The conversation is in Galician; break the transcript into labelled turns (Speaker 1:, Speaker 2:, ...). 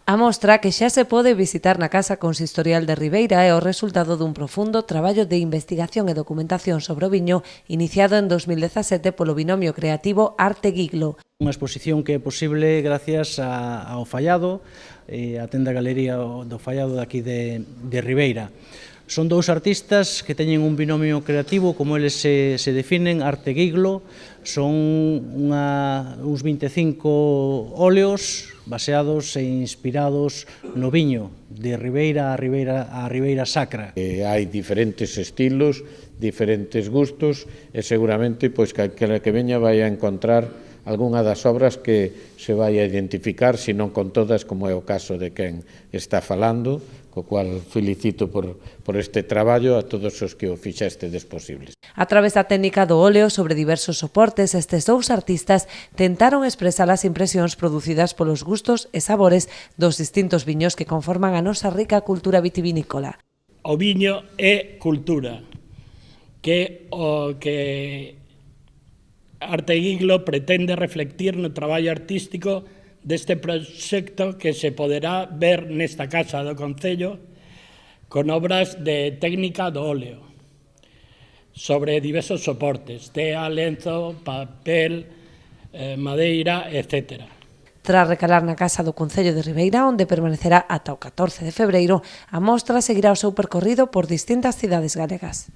Speaker 1: A mostra que xa se pode visitar na Casa Consistorial de Ribeira é o resultado dun profundo traballo de investigación e documentación sobre o viño iniciado en 2017 polo binomio creativo Arte Guiglo.
Speaker 2: Unha exposición que é posible gracias ao Fallado, a tenda galería do Fallado daqui de Ribeira. Son dous artistas que teñen un binomio creativo, como eles se definen, Arte Guiglo. Son uns 25 óleos baseados e inspirados no viño, de Ribeira a Ribeira Sacra.
Speaker 3: Hai diferentes estilos, diferentes gustos e seguramente pois calquera que veña vai a encontrar algunha das obras que se vai a identificar, se non con todas, como é o caso de quen está falando, co cual felicito por este traballo a todos os que o fixestedes posibles.
Speaker 1: A través da técnica do óleo sobre diversos soportes, estes dous artistas tentaron expresar as impresións producidas polos gustos e sabores dos distintos viños que conforman a nosa rica cultura vitivinícola.
Speaker 4: O viño é cultura, que o que Arte Guiglo pretende reflectir no traballo artístico deste proxecto que se poderá ver nesta Casa do Concello con obras de técnica do óleo sobre diversos soportes, tea, lenzo, papel, madeira, etc.
Speaker 1: Tras recalar na Casa do Concello de Ribeira, onde permanecerá ata o 14 de febreiro, a mostra seguirá o seu percorrido por distintas cidades galegas.